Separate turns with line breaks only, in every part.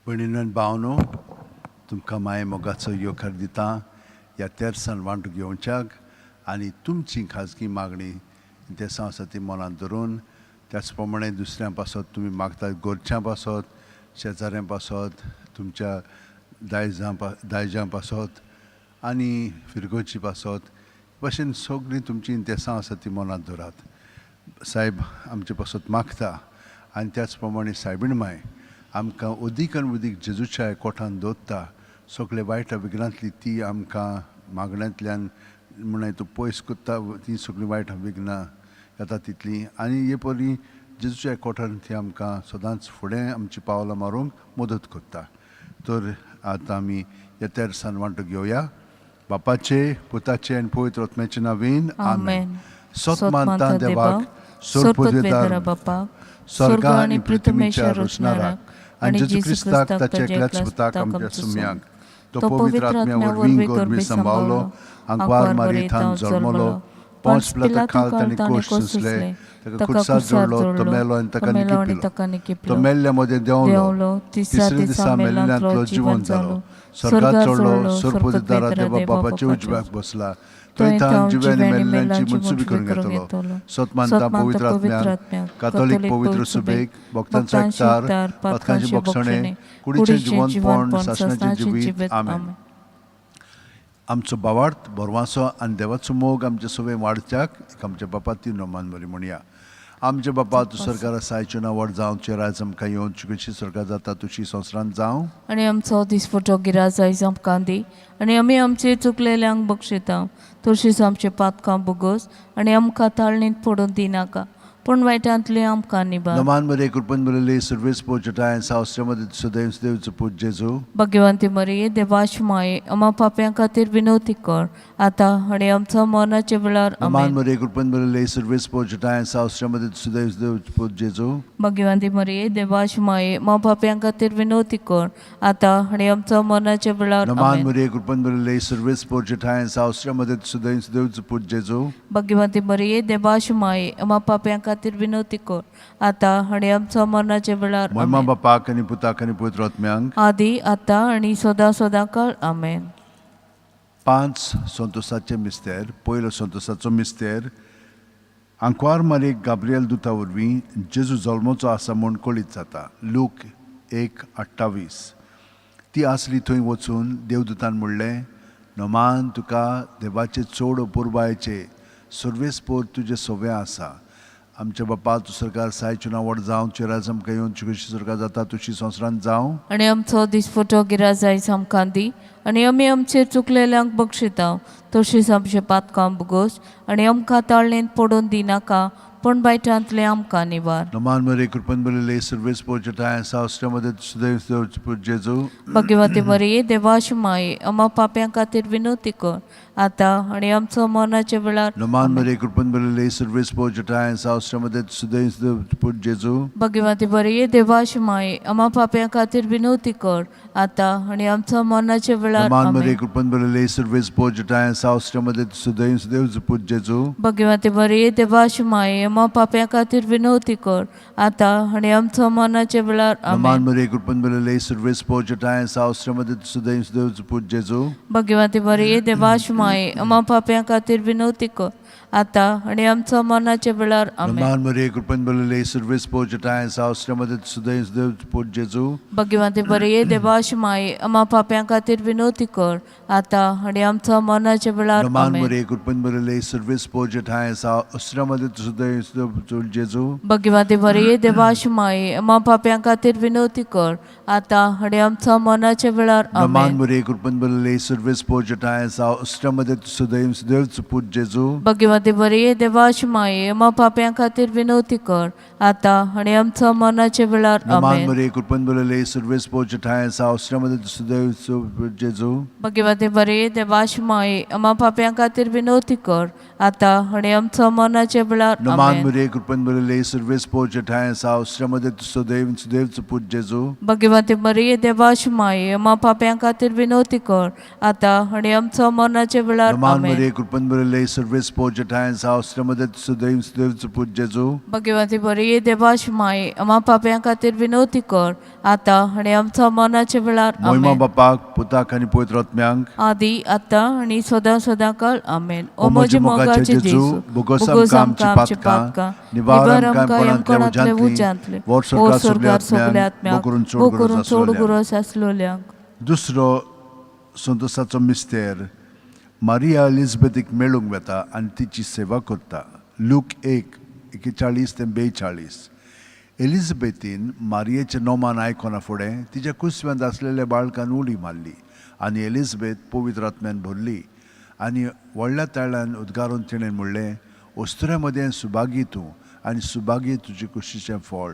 भयणीनो आनी भावनो तुमकां माये मोगाचो येवकार दिता ह्या तेर्सान वांटो घेवच्याक आनी तुमची खाजगी मागणी देसां आसा ती मनांत धरून त्याच प्रमाणे दुसऱ्यां पासत तुमी मागतात गोरच्यां पासत शेजाऱ्यां पासत तुमच्या दायजां पासत आनी फिरगोची पासत भशेन सगळीं तुमची देसां आसा ती मनांत धरात सायब आमचे पासत मागता आनी त्याच प्रमाणे सायबीण माय आमकां अदीक आनी अदीक जेजूच्या एकवटान दवरता सगळे वायट विघ्नांतली ती आमकां मागण्यांतल्यान म्हणून तूं पयस करता ती सगळीं वायट विघ्नां येता तितली आनी हे परी जेजूच्या एकवटान ती आमकां सदांच फुडें आमची पावलां मारूंक मदत करता तर आतां आमी ह्या तेर्सान वांटो घेवया बापाचे पुताचे आनी पवित्र आत्म्याचे नांवेन आमेन. सोतमानता देवाक सोरपदवेदार बापाक स्वर्ग आनी पृथ्वीच्या रोशनाराक आनी जेजू क्रिस्ताक ताच्या एकल्याच पुताक आमच्या सुम्याक तो पवित्र आत्म्या वरवीं गरबी सांबाळलो आंकवार मारी थान जल्मलो पोंच पिलाता खाल ताणी कोश सोंसले ताका खुर्सार जोडलो तो मेलो आनी ताका निकिपिलो तो मेल्ल्या मदें देंवलो तिसऱ्या दिसा मेल्ल्यांतलो जिवंत जालो स्वर्गात चडलो सोरपदवेदारा देवा बापाचे उजव्याक बसला तो इथं जिव्यानी मेल्ल्यांची मनसुबी करून घेतलो सोतमानता पवित्र आत्म्याक कातोलीक पवित्र सुबेक भक्तांचो एकठार पातकांचे बक्षणे कुडीचें जिवंतपण सासणाचें जिवीत आमेन. आमचो भावार्थ बोरवांचो आनी देवाचो मोग आमचे सगळे वाडच्याक आमच्या बापा ती नोमान बरी म्हणया. आमचे बापा तूं सरकारा सायचें नांव व्हड जावं तुजें राज आमकां येवन कशी सरकार जाता तुजी संवसारांत जावं
आनी आमचो दिसपटो गिराज आयज आमकां दी आनी आमी आमचे चुकलेल्यांक बक्षिता तशीच आमचे पातकां बोगोस आनी आमकां ताळणींत पडून दिनाका पूण वायटांतले आमकां निबार.
नमान बरे कृपन बरले सर्वेस पोचटाय सावस्त्र्यामध्ये सदैव सदैवचो पूज जेजू
भगवंती मरिये देवाश माये आमा पाप्यां खातीर विनवती कर आतां आनी आमच्या मरणाचे वेळार
नमान
आमेन.
बरे कृपन बरले सर्वेस पोचटाय सावस्त्र्यामध्ये सदैव सदैवचो पूज जेजू
भगवंती मरिये देवाश माये आमा पाप्यां खातीर विनवती कर आतां आनी आमच्या मरणाचे वेळार
नमान
आमेन.
बरे कृपन बरले सर्वेस पोचटाय सावस्त्र्यामध्ये सदैव सदैवचो पूज जेजू
भगवंती मरिये देवाश माये आमा पाप्यां खातीर विनवती कर आतां आनी आमच्या मरणाचे वेळार
महिमा
आमेन.
बापाक आनी पुताक आनी पवित्र आत्म्यांक
आदी आतां आनी सदां काळ आमेन.
5 संतोसाचे मिस्तेर पयलो संतोसाचो मिस्तेर आंकवार मारीक गाब्रिएल दुता वरवीं जेजू जल्मोचो आसा म्हूण कळीत जाता. लूक 1:28 ती आसली थंय वचून देवदुतान म्हणलें नोमान तुका देवाचे चोड अपुर्बायेचे सर्वेस्पोर तुजे सोवे आसा. आमच्या बापा तूं सरकार सायचें नांव व्हड जावं तुजें राज आमकां येवन कशी सरकार जाता तुजी संवसारांत जावं
आनी आमचो दिसपटो गिराज आयज आमकां दी आनी आमी आमचेर चुकलेल्यांक बक्षिता तशीच आमचे पातकां बुगोस आनी आमकां ताळणेंत पडून दिनाका पूण बायटांतले आमकां निवार.
नमान मरे कृपन बरले सर्वेस पोचटाय सावस्त्र्यामध्ये सदैव सदैवचो पूज जेजू
भगवंती मरिये देवाश माये आमा पाप्यां खातीर विनवती कर आतां आनी आमचो मरणाचे वेळार
नमान मरे कृपन बरले सर्वेस पोचटाय सावस्त्र्यामध्ये सदैव सदैवचो पूज जेजू
भगवंती मरिये देवाश माये आमा पाप्यां खातीर विनवती कर आतां आनी आमचो मरणाचे वेळार
नमान
आमेन.
मरे कृपन बरले सर्वेस पोचटाय सावस्त्र्यामध्ये सदैव सदैवचो पूज जेजू
भगवंती मरिये देवाश माये आमा पाप्यां खातीर विनवती कर आतां आनी आमचो मरणाचे वेळार
नमान
आमेन.
मरे कृपन बरले सर्वेस पोचटाय सावस्त्र्यामध्ये सदैव सदैवचो पूज जेजू
भगवंती मरिये देवाश माये आमा पाप्यां खातीर विनवती कर आतां आनी आमचो मरणाचे वेळार आमेन.
नमान मरे कृपन बरले सर्वेस पोचटाय सावस्त्र्यामध्ये सदैव सदैवचो पूज जेजू
भगवंती मरिये देवाश माये आमा पाप्यां खातीर विनवती कर आतां आनी आमचो मरणाचे वेळार
नमान
आमेन.
मरे कृपन बरले सर्वेस पोचटाय सावस्त्र्यामध्ये सदैव सदैवचो जेजू
भगवंती मरिये देवाश माये आमा पाप्यां खातीर विनवती कर आतां आनी आमचो मरणाचे वेळार
नमान
आमेन.
मरे कृपन बरले सर्वेस पोचटाय सावस्त्र्यामध्ये सदैव सदैवचो पूज जेजू
भगवंती मरिये देवाश माये आमा पाप्यां खातीर विनवती कर आतां आनी आमचो मरणाचे वेळार
नमान
आमेन.
मरे कृपन बरले सर्वेस पोचटाय सावस्त्र्यामध्ये सदैवचो पूज जेजू
भगवंती मरिये देवाश माये आमा पाप्यां खातीर विनवती कर आतां आनी आमचो मरणाचे वेळार
नमान
आमेन.
नमान
आमेन.
मरे कृपन बरले सर्वेस पोच ठाय साव श्रमदे सुदैव सुदैवच पूज जेजू
भगवती मरिये देवाची माये आम्हा पाप्यां खातीर विनवती कर आता आणि आमच्या मरणाच्या वेळार
नमान
आमेन.
मरे कृपन बरले सर्वेस पोच ठाय साव श्रमदे सुदैव सुदैवच पूज जेजू
भगवती मरिये देवाची माये आम्हा पाप्यां खातीर विनवती कर आता आणि आमच्या मरणाच्या वेळार
मोहिमा
आमेन.
बापाक पुताक आनी पवित्र आत्म्यांक
आदी आता आणि सदा काळ आमेन.
ओ म्हजे मोगाचे जेजू बुगोस आमकां आमची पातकां निवार आमकां कोणांतले उज्यांतले
वर
स्वर्गार
सगल्या आत्म्यांक
बोकरून
बोकरून चोड
चोड
गुरस आसलोल्यांक.
दुसरो संतोसाचो मिस्तेर मारिया एलिझबेथीक मेळूंक वेता आनी तिची सेवा करता. लूक 1:41 ते 42. एलिझबेथीन मारियेचें नोमान आयकोना फुडें तिच्या कुसव्यांत आसलेल्या बाळकान उडी मारली आनी एलिझबेथ पवित्र आत्म्यान भरली आनी व्हडल्या ताळ्यान उद्गारून तिणें म्हणलें, ओस्तुऱ्या मदें सुभागी तूं आनी सुभागी तुजे कुशीचें फळ.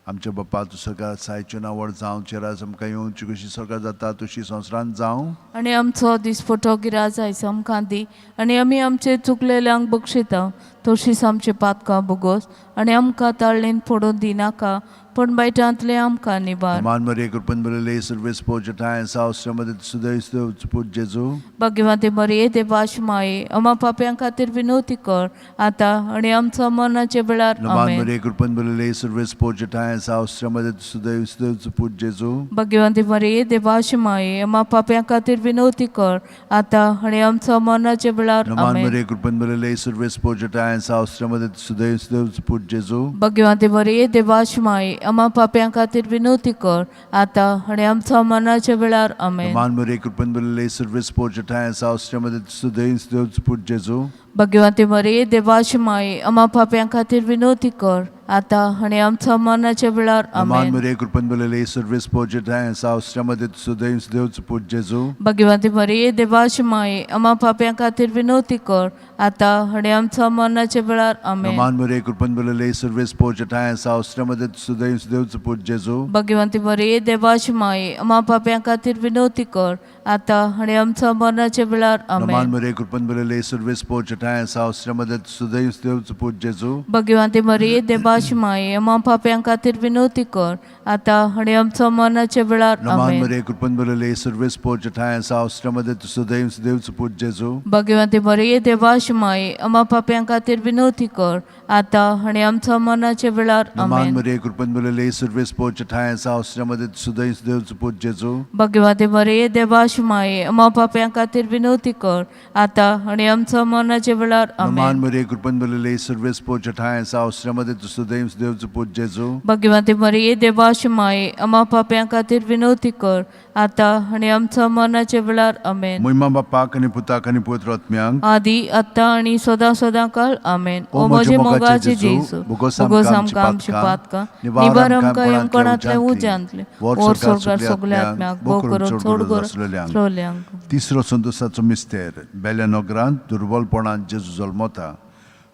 आमच्या बापा तूं सगळ्या सायचें नांवड जावं चेराज आमकां येवं तुजी कशी स्वर्गांत जाता तशी संवसारांत जावं.
आणि आमचो दिसपटो गिराज आयज आमकां दी आनी आमी आमचे चुकलेल्यांक बक्षिता तशीच आमचे पातकां भोगोस आनी आमकां ताळणेन पडोवन दिनाका पण बायटांतले आमकां निबार.
मान मरे कृपन बरले सर्वेस पोच ठाय साव श्रमदे सुदैव सुदैव पूज जेजू
भगवती मरिये देवाची माये आम्हा पाप्यां खातीर विनवती कर आता आणि आमच्या मरणाच्या वेळार
नमान
आमेन.
मरे कृपन बरले सर्वेस पोच ठाय साव श्रमदे सुदैव सुदैव पूज जेजू
भगवती मरिये देवाची माये आम्हा पाप्यां खातीर विनवती कर आता आणि आमच्या मरणाच्या वेळार
नमान
आमेन.
मरे कृपन बरले सर्वेस पोच ठाय साव श्रमदे सुदैव सुदैव पूज जेजू
भगवती मरिये देवाची माये आम्हा पाप्यां खातीर विनवती कर आता आणि आमच्या मरणाच्या वेळार आमेन.
नमान मरे कृपन बरले सर्वेस पोच ठाय साव श्रमदे सुदैव सुदैव पूज जेजू
भगवती मरिये देवाची माये आम्हा पाप्यां खातीर विनवती कर आता आणि आमच्या मरणाच्या वेळार
नमान
आमेन.
मरे कृपन बरले सर्वेस पोच ठाय साव श्रमदे सुदैव सुदैव पूज जेजू
भगवती मरिये देवाची माये आम्हा पाप्यां खातीर विनवती कर आता आणि आमच्या मरणाच्या वेळार आमेन.
नमान मरे कृपन बरले सर्वेस पोच ठाय साव श्रमदे सुदैव सुदैव पूज जेजू
भगवती मरिये देवाची माये आम्हा पाप्यां खातीर विनवती कर आता आणि आमच्या मरणाच्या वेळार
नमान
आमेन.
मरे कृपन बरले सर्वेस पोच ठाय साव श्रमदे सुदैव सुदैव पूज जेजू
भगवती मरिये देवाची माये आम्हा पाप्यां खातीर विनवती कर आता आणि आमच्या मरणाच्या वेळार
नमान
आमेन.
मरे कृपन बरले सर्वेस पोच ठाय साव श्रमदे सुदैव सुदैव पूज जेजू
भगवती मरिये देवाची माये आम्हा पाप्यां खातीर विनवती कर आता आणि आमच्या मरणाच्या वेळार
नमान
आमेन.
मरे कृपन बरले सर्वेस पोच ठाय साव श्रमदे सुदैव सुदैव पूज जेजू
भगवती मरिये देवाची माये आम्हा पाप्यां खातीर विनवती कर आता आणि आमच्या मरणाच्या वेळार
नमान
आमेन.
मरे कृपन बरले सर्वेस पोच ठाय साव श्रमदे सुदैव सुदैव पूज जेजू
भगवती मरिये देवाची माये आम्हा पाप्यां खातीर विनवती कर आता आणि आमच्या मरणाच्या वेळार आमेन.
मोहिमा बापाक आनी पुताक आनी पवित्र आत्म्यांक
आदी आता आणि सदा काळ आमेन.
ओ
ओ
म्हजे
म्हजे
मोगाचे
मोगाचे
जेजू,
जेजू
बुगोस
बुगोस
आमकां
आमकां आमची
आमची
पातकां
निवार
निवार
आमकां
आमकां
कोणांतले
कोणांतले
उज्यांतले,
उज्यांतले
वर
वर
स्वर्गार
स्वर्गार
सगल्या
सगल्या
आत्म्यांक,
आत्म्याक
भोव
भोव
करून
करून
चोड
चोड
गरज
गरज
आसलेल्यांक.
आसलोल्यांक.
तिसरो संतोसाचो मिस्तेर बेल्या नगरांत दुर्बलपणांत जेजू जल्मता.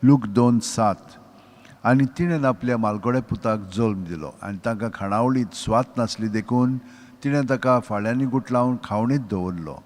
लूक 2:7. आनी तिणें आपल्या मालगोड्या पुताक जल्म दिलो आनी तांकां खाणावळीत स्वात नासली देखून तिणें ताका फाळ्यांनी गुटलावन खावणीत दवरलो.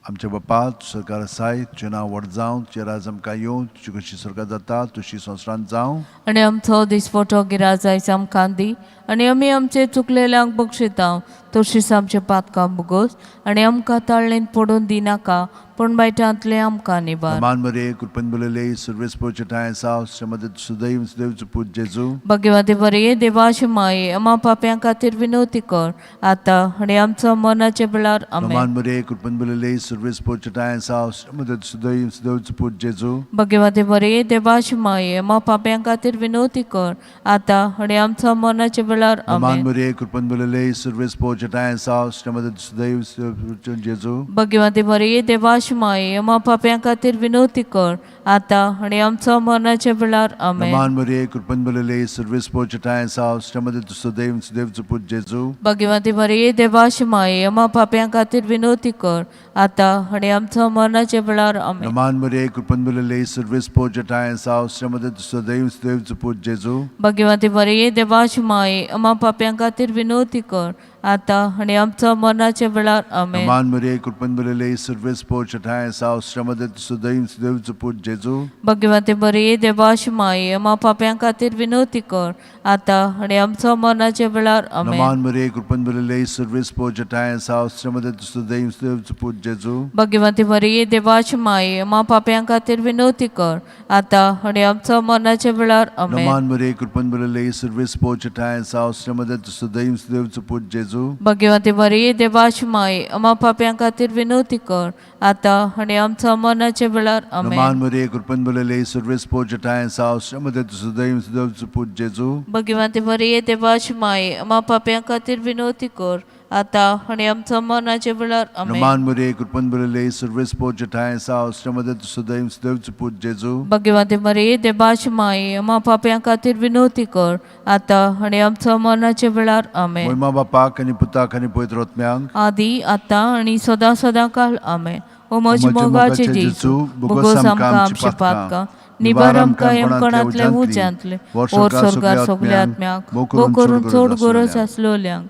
आमच्या बापा तूं सगळ्यार आसाय तुजें नांव व्हड जावं तुजें राज आमकां येवं तुजी कशी स्वर्गांत जाता तशी संवसारांत जावं.
आणि आमचो दिसपटो गिराज आयज आमकां दी आनी आमी आमचे चुकलेल्यांक बक्षिता तशीच आमचे पातकां भोगोस आनी आमकां ताळणेन पडोवन दिनाका पण बायटांतले आमकां निबार.
नमान मरे कृपन बरले सर्वेस पोच ठाय साव श्रमदे सुदैव सुदैव पूज जेजू
भगवती मरिये देवाची माये आम्हा पाप्यां खातीर विनवती कर आता आणि आमच्या मरणाच्या वेळार आमेन.
नमान मरे कृपन बरले सर्वेस पोच ठाय साव श्रमदे सुदैव सुदैव पूज जेजू
भगवती मरिये देवाची माये आम्हा पाप्यां खातीर विनवती कर आता आणि आमच्या मरणाच्या वेळार
नमान
आमेन.
मरे कृपन बरले सर्वेस पोच ठाय साव श्रमदे सुदैव सुदैव पूज जेजू
भगवती मरिये देवाची माये आम्हा पाप्यां खातीर विनवती कर आता आणि आमच्या मरणाच्या वेळार आमेन.
नमान मरे कृपन बरले सर्वेस पोच ठाय साव श्रमदे सुदैव सुदैव पूज जेजू
भगवती मरिये देवाची माये आम्हा पाप्यां खातीर विनवती कर आता आणि आमच्या मरणाच्या वेळार आमेन.
नमान मरे कृपन बरले सर्वेस पोच ठाय साव श्रमदे सुदैव सुदैव पूज जेजू
भगवती मरिये देवाची माये आम्हा पाप्यां खातीर विनवती कर आता आणि आमच्या मरणाच्या वेळार आमेन.
Roman Maria, कृपण बरले सर्वेस पोच ठाय सावश्रमदे सुदैव सुदैव पूज जेजू.
भगवते बरी देवाश माये आम्हा पाप्यां खातीर विनवती कर आता आणि आमच्या मरणाच्या वेळार आमेन.
Roman Maria, कृपण बरले सर्वेस पोच ठाय सावश्रमदे सुदैव सुदैव पूज जेजू.
भगवते बरी देवाश माये आम्हा पाप्यां खातीर विनवती कर आता आणि आमच्या मरणाच्या वेळार आमेन.
Roman Maria, कृपण बरले सर्वेस पोच ठाय सावश्रमदे सुदैव सुदैव पूज जेजू.
भगवते बरी देवाश माये आम्हा पाप्यां खातीर विनवती कर आता आणि आमच्या मरणाच्या वेळार आमेन.
Roman Maria, कृपण बरले सर्वेस पोच ठाय सावश्रमदे सुदैव सुदैव पूज जेजू.
भगवते बरी देवाश माये आम्हा पाप्यां खातीर विनवती कर आता आणि आमच्या मरणाच्या वेळार आमेन.
Roman Maria, कृपण बरले सर्वेस पोच ठाय सावश्रमदे सुदैव सुदैव पूज जेजू.
भगवते बरी देवाश माये आम्हा पाप्यां खातीर विनवती कर आता आणि आमच्या मरणाच्या वेळार आमेन.
महिमा बापाक आनी पुताक आनी पवित्र आत्म्यांक
आदी आता आणि सदा सदा काळ आमेन. ओ म्हजे
म्हज्या
मोगाचे
मोगाचे
जेजू
जेजू,
बुगोस आमकां आमची पातकां निबार आमकां येमकणांतले उज्यांतले वर स्वर्गार सगल्या आत्म्यांक भोव करून चड गरज आसलोल्यांक.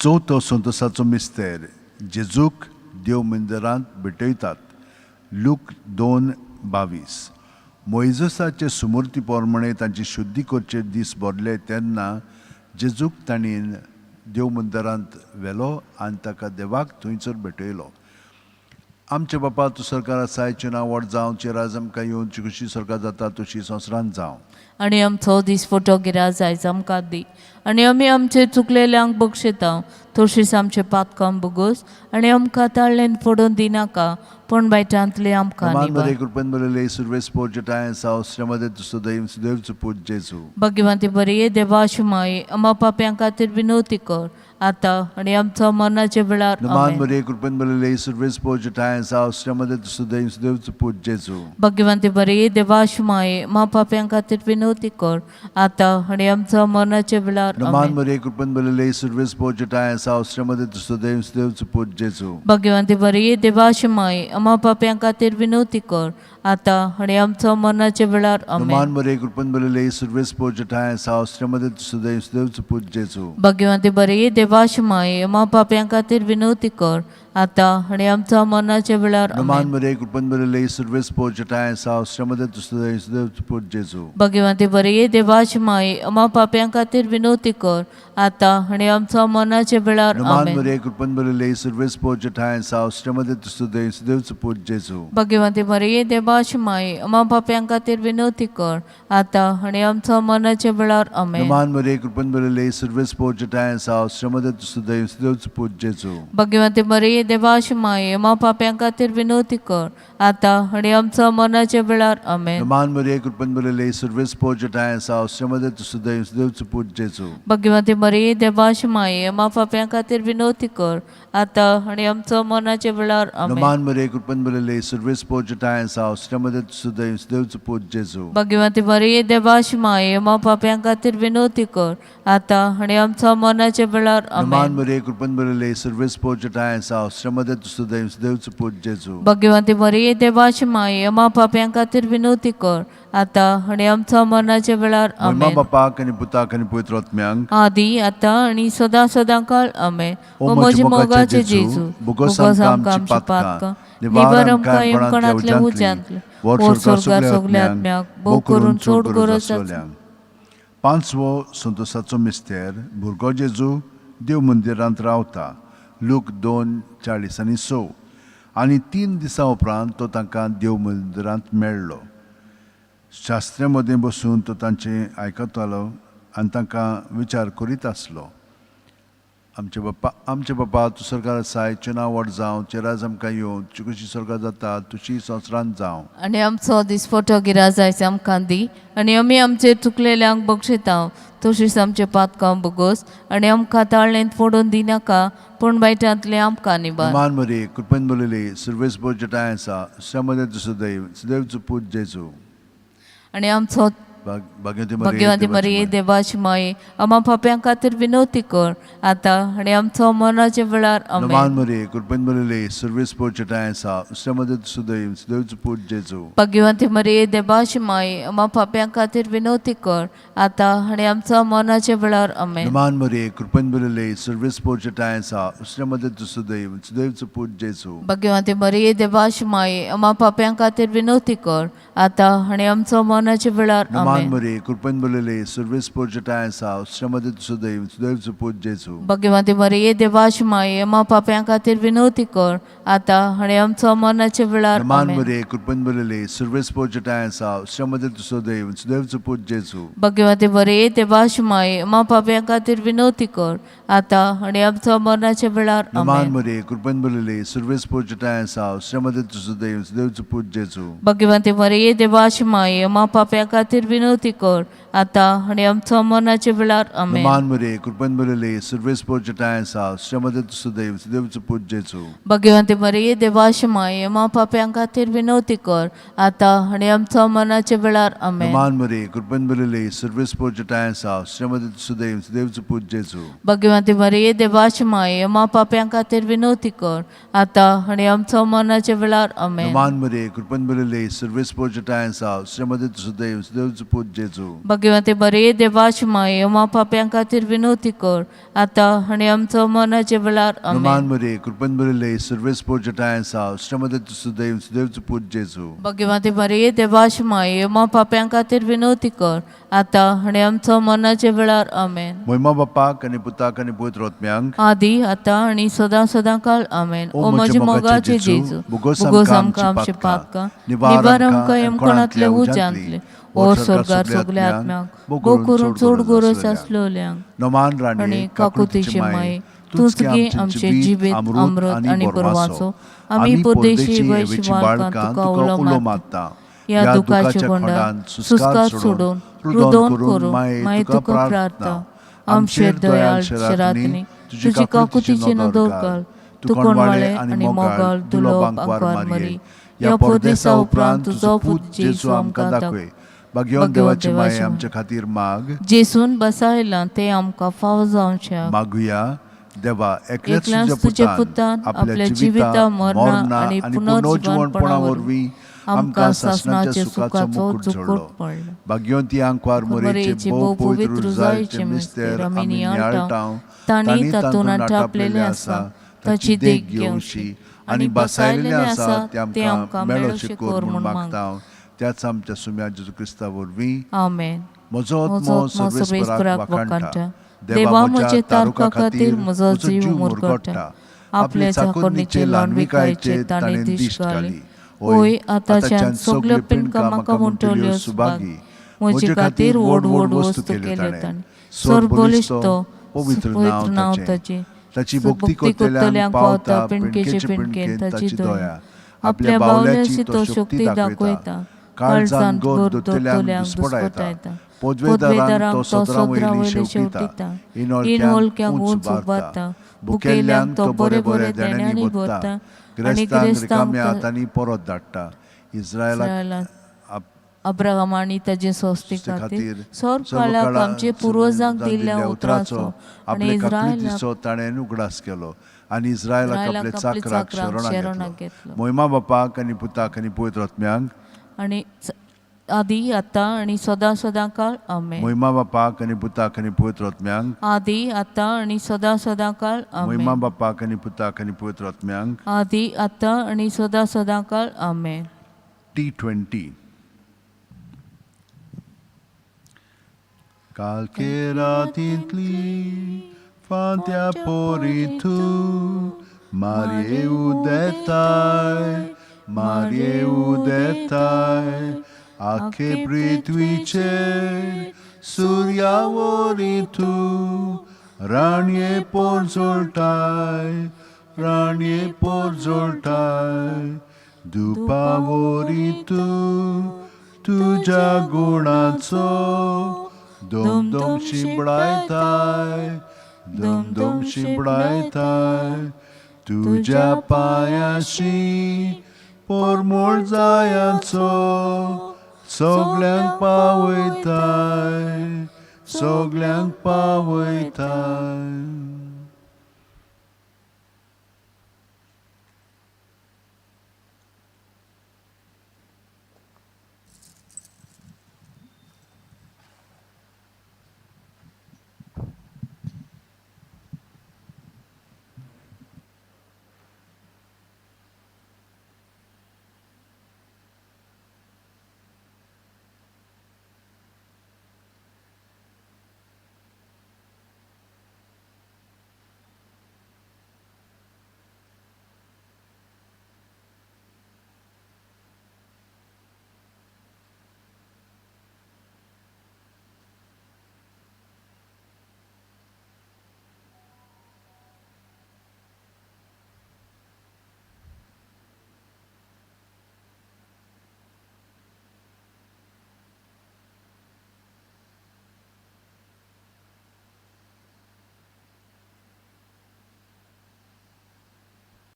चवथो संतोसाचो मिस्तेर जेजूक देव मंदिरांत भेटयतात. लूक 2:22. मोइजसाचे सुमूर्ती पोरमणे तांची शुद्धी करचे दीस भरले तेन्ना जेजूक ताणीन देव मंदिरांत व्हेलो आनी ताका देवाक थंयसर भेटयलो. आमचे बापा तूं सरकार आसायचें नांव व्हड जावं, ची राज आमकां येवची कशी सरकार जाता तशी संवसारांत जावं.
आणि आमचो दीस फोटो गिराज आयज आमकां दी आणि आमी आमचे चुकलेल्यांक बक्षिता तशीच आमचे पातकां बगोस आणि आमकां ताळ्ळेन पडोवन दिनाका पण बायटांतले आमकां निबार.
कृपण बरले सर्वेस पोच ठाय सावश्रमदे सुदैव सुदैव पूज जेजू.
भगवते बरी देवाश माये आम्हा पाप्यां खातीर विनवती कर आता आणि आमच्या मरणाच्या वेळार
Roman
आमेन.
Maria, कृपण बरले सर्वेस पोच ठाय सावश्रमदे सुदैव सुदैव पूज जेजू.
भगवते बरी देवाश माये आम्हा पाप्यां खातीर विनवती कर आता आणि आमच्या मरणाच्या वेळार
Roman
आमेन.
Maria, कृपण बरले सर्वेस पोच ठाय सावश्रमदे सुदैव सुदैव पूज जेजू.
भगवते बरी देवाश माये आम्हा पाप्यां खातीर विनवती कर आता आणि आमच्या मरणाच्या वेळार आमेन.
Roman Maria, कृपण बरले सर्वेस पोच ठाय सावश्रमदे सुदैव सुदैव पूज जेजू.
भगवते बरी देवाश माये आम्हा पाप्यां खातीर विनवती कर आता आणि आमच्या मरणाच्या वेळार
Roman
आमेन.
Maria, कृपण बरले सर्वेस पोच ठाय सावश्रमदे सुदैव सुदैव पूज जेजू.
भगवते बरी देवाश माये आम्हा पाप्यां खातीर विनवती कर आता आणि आमच्या मरणाच्या वेळार
Roman
आमेन.
Maria, कृपण बरले सर्वेस पोच ठाय सावश्रमदे सुदैव सुदैव पूज जेजू.
भगवते बरी देवाश माये आम्हा पाप्यां खातीर विनवती कर आता आणि आमच्या मरणाच्या वेळार आमेन.
Roman Maria, कृपण बरले सर्वेस पोच ठाय सावश्रमदे सुदैव सुदैव पूज जेजू.
भगवते बरी देवाश माये आम्हा पाप्यां खातीर विनवती कर आता आणि आमच्या मरणाच्या वेळार आमेन.
Roman Maria, कृपण बरले सर्वेस पोच ठाय सावश्रमदे सुदैव सुदैव पूज जेजू.
भगवते बरी देवाश माये आम्हा पाप्यां खातीर विनवती कर आता आणि आमच्या मरणाच्या वेळार आमेन.
Roman Maria, कृपण बरले सर्वेस पोच ठाय सावश्रमदे सुदैव सुदैव पूज जेजू.
भगवते बरी देवाश माये आम्हा पाप्यां खातीर विनवती कर आता आणि आमच्या मरणाच्या वेळार
Roman
आमेन.
Maria, कृपण बरले सर्वेस पोच ठाय सावश्रमदे सुदैव सुदैव पूज जेजू.
भगवते बरी देवाश माये आम्हा पाप्यां खातीर विनवती कर आता आणि आमच्या मरणाच्या वेळार
महिमा
आमेन.
बापाक आनी पुताक आनी पवित्र आत्म्यांक
आदी आता आणि सदा सदा काळ आमेन.
ओ
ओ म्हजे मोगाचे जेजू
बुगोस
बुगोस
आमकां
आमकां
आमची
आमची
पातकां
पातकां
निबार
निबार
आमकां
आमकां
येमकणांतले
येमकणांतले
उज्यांतली
उज्यांतले
वर
वर
स्वर्गार
स्वर्गार
सगल्या
सगल्या
आत्म्यांक
आत्म्यांक भोव करून चड गरज आसा.
आसलेल्यांक. पांचवो संतोसाचो मिस्तेर भुरगो जेजू देव मंदिरांत रावता. लूक 2:40-6. आनी 3 दिसां उपरांत तो तांकां देव मंदिरांत मेळ्ळो. शास्त्रे मदें बसून तो तांचें आयकतालो आनी तांकां विचार करीत आसलो. आमचे बापा तूं सरकार आसाय, चें नांव व्हड जावं, ची राज आमकां येवं, ची कशी सरकार जाता तुशी संवसारांत जावं.
आणि आमचो दीस फोटो गिराज आयज आमकां दी आणि आमी आमचेर चुकलेल्यांक बक्षिता तशीच आमचे पातकां बगोस आणि आमकां ताळ्ळेंत पडोवन दिनाका पण बायटांतले आमकां निबार.
Roman Maria, कृपण बरले सर्वेस पोच ठाय आसा श्रमदे सुदैव सुदैव पूज जेजू.
आणि आमचो भाग्यवती मरिये देवाची माये आम्हा पाप्यां खातीर विनवती कर आता आणि आमचो मरणाच्या वेळार आमेन.
नमान मरे कृपेन बरले सर्वेस पोचटा आसा उसमध्ये सुदैव सुदैवचो पूत जेजू.
भाग्यवती मरिये देवाची माये आम्हा पाप्यां खातीर विनवती कर आता आणि आमचो मरणाच्या वेळार आमेन.
नमान मरे कृपेन बरले सर्वेस पोचटा आसा उसमध्ये सुदैव सुदैवचो पूत जेजू.
भाग्यवती मरिये देवाची माये आम्हा पाप्यां खातीर विनवती कर आता आणि आमचो मरणाच्या वेळार
नमान
आमेन.
मरे कृपेन बरले सर्वेस पोचटा आसा उसमध्ये सुदैव सुदैवचो पूत जेजू.
भाग्यवती मरिये देवाची माये आम्हा पाप्यां खातीर विनवती कर आता आणि आमचो मरणाच्या वेळार
नमान
आमेन.
मरे कृपेन बरले सर्वेस पोचटा आसा उसमध्ये सुदैव सुदैवचो पूत जेजू.
भाग्यवती मरिये देवाची माये आम्हा पाप्यां खातीर विनवती कर आता आणि आमचो मरणाच्या वेळार
नमान
आमेन.
मरे कृपेन बरले सर्वेस पोचटा आसा उसमध्ये सुदैव सुदैवचो पूत जेजू.
भाग्यवती मरिये देवाची माये आम्हा पाप्यां खातीर विनवती कर आता आणि आमचो मरणाच्या वेळार आमेन.
नमान मरे कृपेन बरले सर्वेस पोचटा आसा उसमध्ये सुदैव सुदैवचो पूत जेजू.
भाग्यवती मरिये देवाची माये आम्हा पाप्यां खातीर विनवती कर आता आणि आमचो मरणाच्या वेळार आमेन.
नमान मरे कृपेन बरले सर्वेस पोचटा आसा उसमध्ये सुदैव सुदैवचो पूत जेजू.
भाग्यवती मरिये देवाची माये आम्हा पाप्यां खातीर विनवती कर आता आणि आमचो मरणाच्या वेळार आमेन.
नमान मरे कृपेन बरले सर्वेस पोचटा आसा उसमध्ये सुदैव सुदैवचो पूत जेजू.
भाग्यवती मरिये देवाची माये आम्हा पाप्यां खातीर विनवती कर आता आणि आमचो मरणाच्या वेळार आमेन.
नमान मरे कृपेन बरले सर्वेस पोचटा आसा उसमध्ये सुदैव सुदैवचो पूत जेजू.
भाग्यवती मरिये देवाची माये आम्हा पाप्यां खातीर विनवती कर आता आणि आमचो मरणाच्या वेळार आमेन.
महिमा बापाक आनी पुताक आनी पवित्र आत्म्यांक
आदी आता आणि सदां सदां काळ आमेन. ओ म्हजे मोगाचे जेजू
बुगोस
बुगोस आमकां आमचे पातकां निवार आमकां येमकोणांतले उजांतले ओ स्वर्गार सगल्या आत्म्यांक भोव करून चड गरज आसलोल्यांक
नमान
आणि
राणी
काकुतीची माये तूच घे आमचे जिवीत अमृत आणि परवाचो आम्ही परदेशी वैशी बाळकां तुका उलो मागता या दुखाच्या गोंडान सुस्कात सोडून रुदोन करून माये तुका प्रार्थना आमचेर दयाळ शरातनी तुजी काकुतीची नदर घाल तू कोणवाळे आनी मोगाल दुलोब आंकवार मरी या परदेसा उपरांत तुजो पूत जेजू आमकां दाखय.
भाग्यवान देवाची माये आमच्या खातीर माग
जेसून बसायला ते आमकां फाव जावच्या
मागुया. देवा
एकल्याच
एकल्याच
तुजे
तुझ्या
पुतान
पुतान
आपल्या जिविता मरणा आणि पुनर्जीवनपणा वरवीं आमकां सासणाचे सुखाचो जुकोट पडलो.
भाग्यवंती आंकवार मरेचे भोव पवित्र रुजायेचे मिस्तेर आमी नियाळटाव
तांणी तातून टापलेले आसा ताची देख घेवशी आनी बसायलेले आसा ते आमकां मेळोशे कर म्हूण मागता.
त्याच आमच्या सुम्या जेजू क्रिस्ता वरवीं
आमेन.
म्हजो
म्हजो
आत्मो
आत्मो
सर्वेस्पराक
वाखाणटा
वाखाणटा.
देवा म्हजे तारका खातीर म्हजो जीव मुरगटा. आपले चाकरणीचे लांडविकायेचे ताणें दिश्ट घाली. ओय आताच्यान सगल्यो पिणकां म्हाका म्हणटल्यो सुभागी. म्हजे खातीर व्हड व्हड वस्तू केल्यो ताणें. सर्बलिश्ट पवित्र नांव ताचें.
ताची भक्ती करतल्यांक पावता पिणकेचे पिणकेन ताची दया. आपल्या बावल्याची तो शक्ती दाखयता. काळजान गोर दोतोल्यांक दुस्पटा येता. पोदवेदारांक तो सदरा वयले शेवटिता. इनवळक्यांक उंच उबारता. भुकेल्यांक तो बरे बरे देण्यांनी भरता. गिरेस्तांक रिकाम्या हातांनी परत धाडटा. इस्रायलाक
अब्राहम आणि ताचे सोस्ती खातीर सर काळाक आमचे पुर्वजांक दिल्ल्या उतराचो आनी इस्रायलाक
ताणें उगडास केलो आनी इस्रायलाक आपले चाकराक शरणाक
घेतलो.
महिमा बापाक आनी पुताक आनी पवित्र आत्म्यांक
आणि आदी आता आणि सदां सदां काळ आमेन.
महिमा बापाक आनी पुताक आनी पवित्र आत्म्यांक
आदी आता आणि सदां सदां काळ
महिमा
आमेन.
बापाक आनी पुताक आनी पवित्र आत्म्यांक
आदी आता आणि सदां सदां काळ आमेन.
T20 Qualche ratitli fatia poritu Marie udetai Ake pritvice Surya voritu Ranie porzoltai Dupa voritu Tuja gunaco Dum dum शिंबडायताय dum शिंबडायताय तुझ्या पायाशी पोरमोळ जायाचो सोगल्यांक पावयताय सोगल्यांक पावयताय